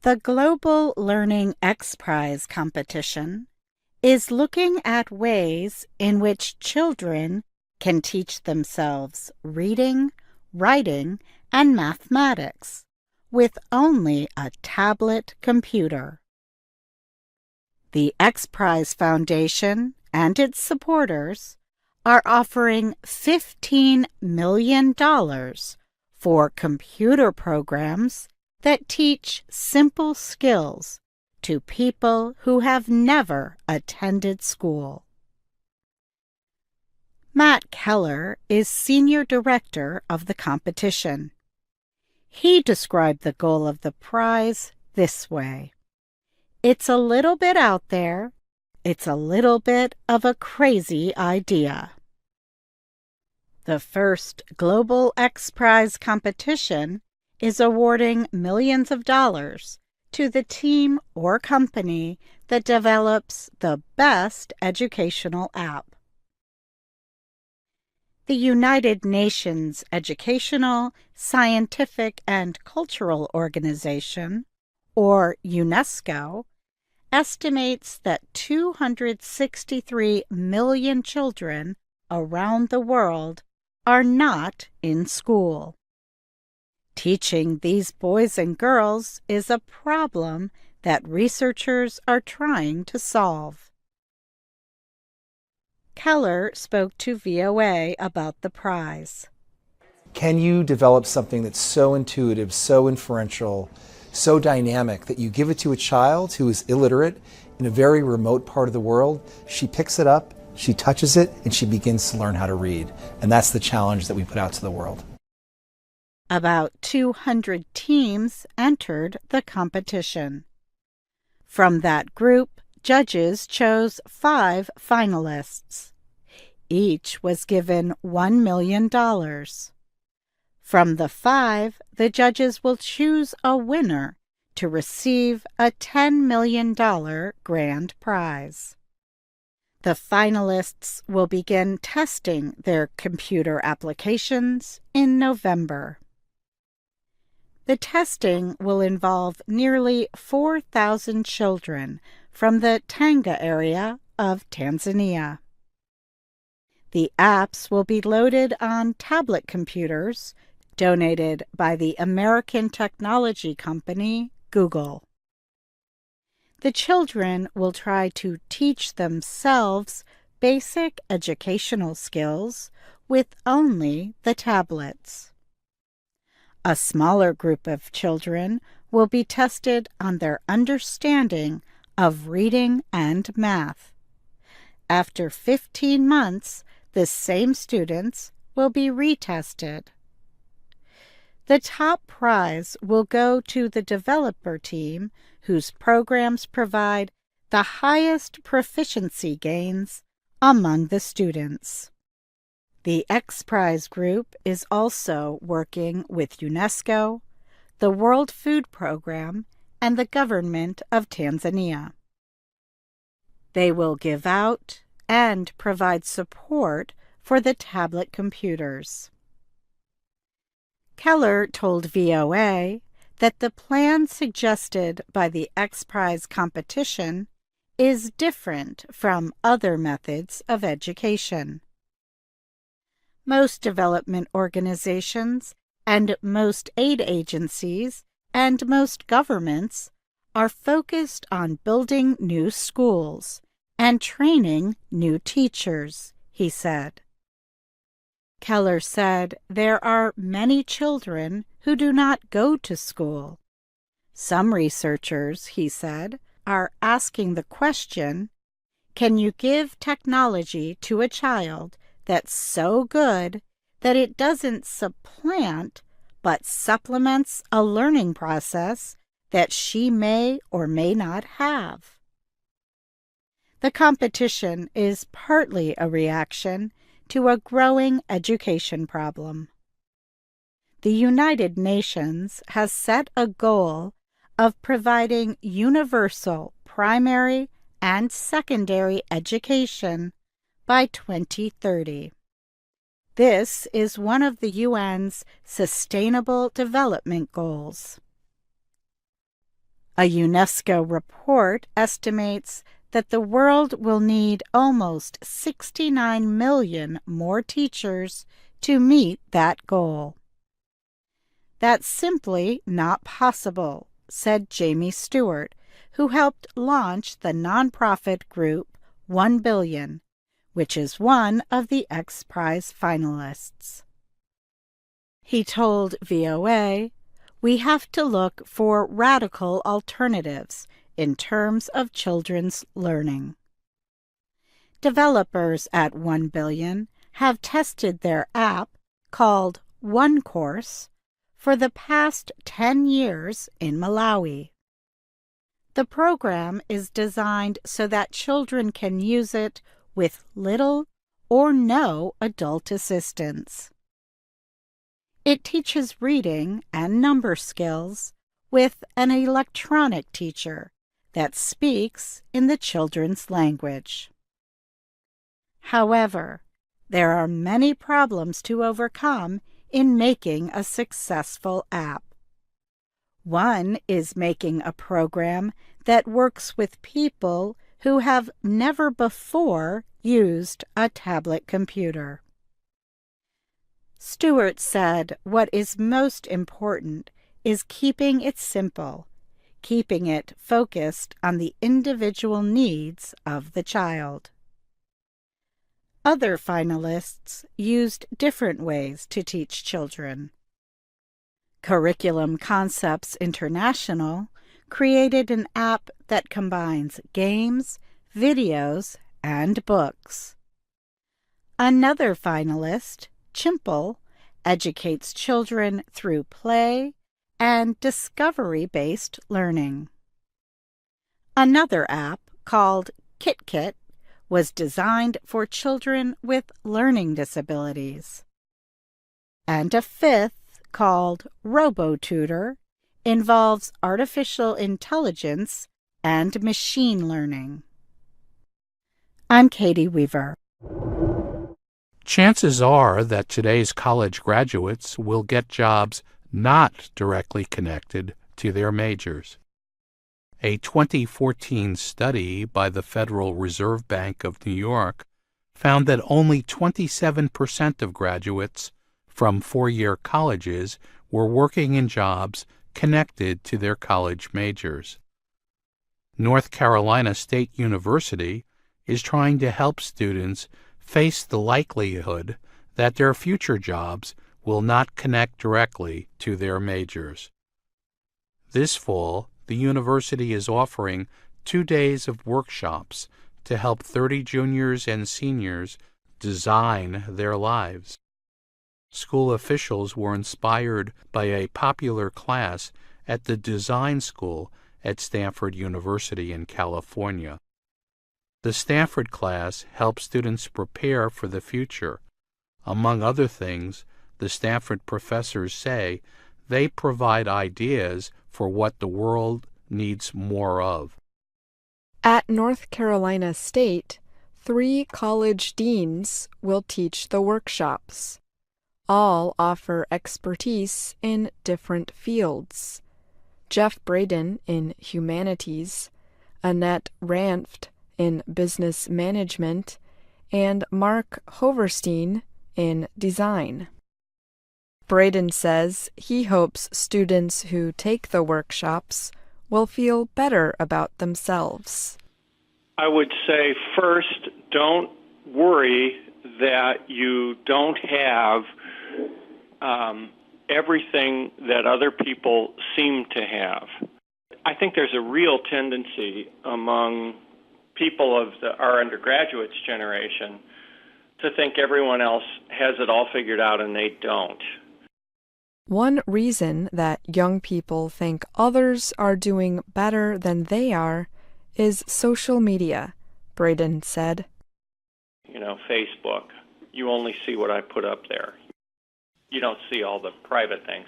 The Global Learning X Prize competition is looking at ways in which children can teach themselves reading, writing, and mathematics with only a tablet computer. The X Prize Foundation and its supporters are offering $15 million for computer programs that teach simple skills to people who have never attended school. Matt Keller is Senior Director of the competition. He described the goal of the prize this way: "It's a little bit out there. It's a little bit of a crazy idea." The first Global X Prize competition is awarding millions of dollars to the team or company that develops the best educational app. The United Nations Educational, Scientific, and Cultural Organization, or UNESCO, estimates that 263 million children around the world are not in school. Teaching these boys and girls is a problem that researchers are trying to solve. Keller spoke to VOA about the prize. Can you develop something that's so intuitive, so inferential, so dynamic that you give it to a child who is illiterate in a very remote part of the world? She picks it up, she touches it, and she begins to learn how to read. And that's the challenge that we put out to the world. About 200 teams entered the competition. From that group, judges chose 5 finalists. Each was given $1 million. From the 5, the judges will choose a winner to receive a $10 million grand prize. The finalists will begin testing their computer applications in November. The testing will involve nearly 4,000 children from the Tanga area of Tanzania. The apps will be loaded on tablet computers donated by the American technology company Google. The children will try to teach themselves basic educational skills with only the tablets. A smaller group of children will be tested on their understanding of reading and math. After 15 months, the same students will be retested. The top prize will go to the developer team whose programs provide the highest proficiency gains among the students. The X Prize group is also working with UNESCO, the World Food Program, and the government of Tanzania. They will give out and provide support for the tablet computers. Keller told VOA that the plan suggested by the X Prize competition is different from other methods of education. Most development organizations and most aid agencies and most governments are focused on building new schools and training new teachers, he said. Keller said there are many children who do not go to school. Some researchers, he said, are asking the question, can you give technology to a child that's so good that it doesn't supplant but supplements a learning process that she may or may not have? The competition is partly a reaction to a growing education problem. The United Nations has set a goal of providing universal primary and secondary education by 2030. This is one of the UN's Sustainable Development Goals. A UNESCO report estimates that the world will need almost 69 million more teachers to meet that goal. That's simply not possible, said Jamie Stewart, who helped launch the nonprofit group 1 Billion, which is one of the X Prize finalists. He told VOA, "We have to look for radical alternatives in terms of children's learning." Developers at 1 Billion have tested their app, called One Course, for the past 10 years in Malawi. The program is designed so that children can use it with little or no adult assistance. It teaches reading and number skills with an electronic teacher that speaks in the children's language. However, there are many problems to overcome in making a successful app. One is making a program that works with people who have never before used a tablet computer. Stewart said what is most important is keeping it simple, keeping it focused on the individual needs of the child. Other finalists used different ways to teach children. Curriculum Concepts International created an app that combines games, videos, and books. Another finalist, Chimple, educates children through play and discovery-based learning. Another app, called KitKit, was designed for children with learning disabilities. And a fifth, called RoboTutor, involves artificial intelligence and machine learning. I'm Katie Weaver. Chances are that today's college graduates will get jobs not directly connected to their majors. A 2014 study by the Federal Reserve Bank of New York found that only 27% of graduates from four-year colleges were working in jobs connected to their college majors. North Carolina State University is trying to help students face the likelihood that their future jobs will not connect directly to their majors. This fall, the university is offering 2 days of workshops to help 30 juniors and seniors design their lives. School officials were inspired by a popular class at the design school at Stanford University in California. The Stanford class helps students prepare for the future. Among other things, the Stanford professors say they provide ideas for what the world needs more of. At North Carolina State, 3 college deans will teach the workshops. All offer expertise in different fields. Jeff Braden in humanities, Annette Ranft in business management, and Mark Hoverstein in design. Braden says he hopes students who take the workshops will feel better about themselves. I would say first, don't worry that you don't have everything that other people seem to have. I think there's a real tendency among people of our undergraduates generation to think everyone else has it all figured out and they don't. One reason that young people think others are doing better than they are is social media, Braden said. Facebook, you only see what I put up there. You don't see all the private things.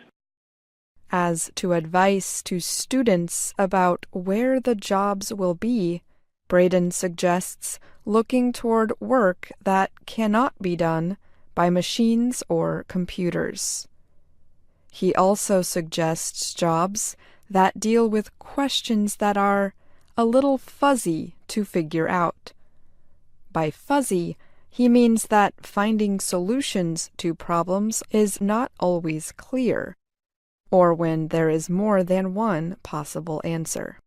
As to advice to students about where the jobs will be, Braden suggests looking toward work that cannot be done by machines or computers. He also suggests jobs that deal with questions that are a little fuzzy to figure out. By fuzzy, he means that finding solutions to problems is not always clear, or when there is more than one possible answer.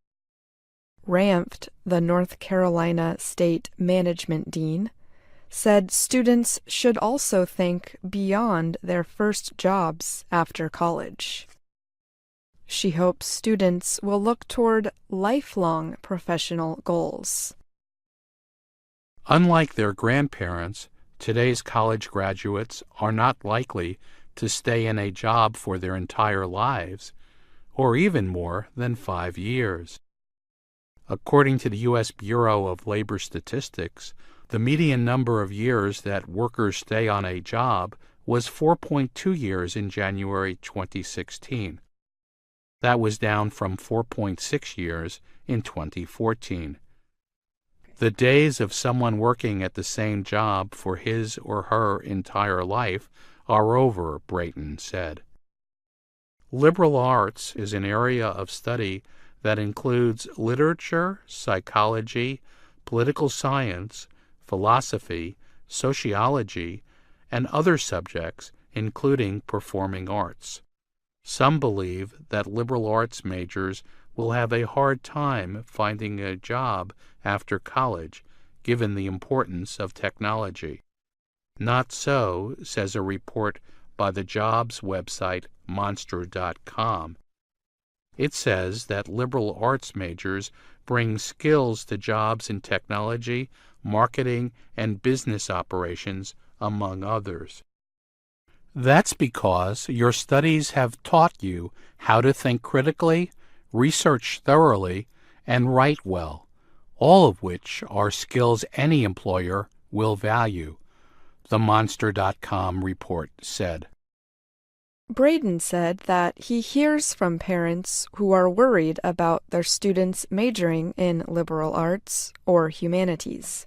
Ranft, the North Carolina State Management Dean, said students should also think beyond their first jobs after college. She hopes students will look toward lifelong professional goals. Unlike their grandparents, today's college graduates are not likely to stay in a job for their entire lives, or even more than 5 years. According to the U.S. Bureau of Labor Statistics, the median number of years that workers stay on a job was 4.2 years in January 2016. That was down from 4.6 years in 2014. The days of someone working at the same job for his or her entire life are over, Brayton said. Liberal arts is an area of study that includes literature, psychology, political science, philosophy, sociology, and other subjects, including performing arts. Some believe that liberal arts majors will have a hard time finding a job after college, given the importance of technology. Not so, says a report by the jobs website Monster.com. It says that liberal arts majors bring skills to jobs in technology, marketing, and business operations, among others. That's because your studies have taught you how to think critically, research thoroughly, and write well, all of which are skills any employer will value, the Monster.com report said. Brayton said that he hears from parents who are worried about their students majoring in liberal arts or humanities.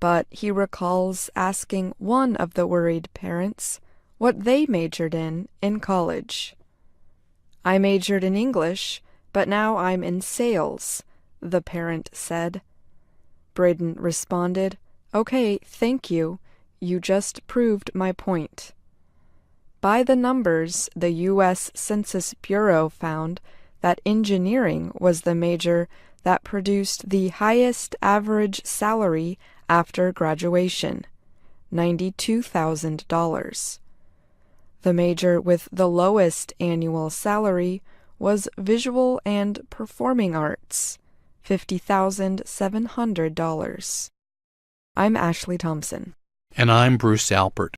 But he recalls asking one of the worried parents what they majored in college. "I majored in English, but now I'm in sales," the parent said. Brayton responded, "Okay, thank you. You just proved my point." By the numbers, the U.S. Census Bureau found that engineering was the major that produced the highest average salary after graduation, $92,000. The major with the lowest annual salary was Visual and Performing Arts, $50,700. I'm Ashley Thompson. And I'm Bruce Alpert.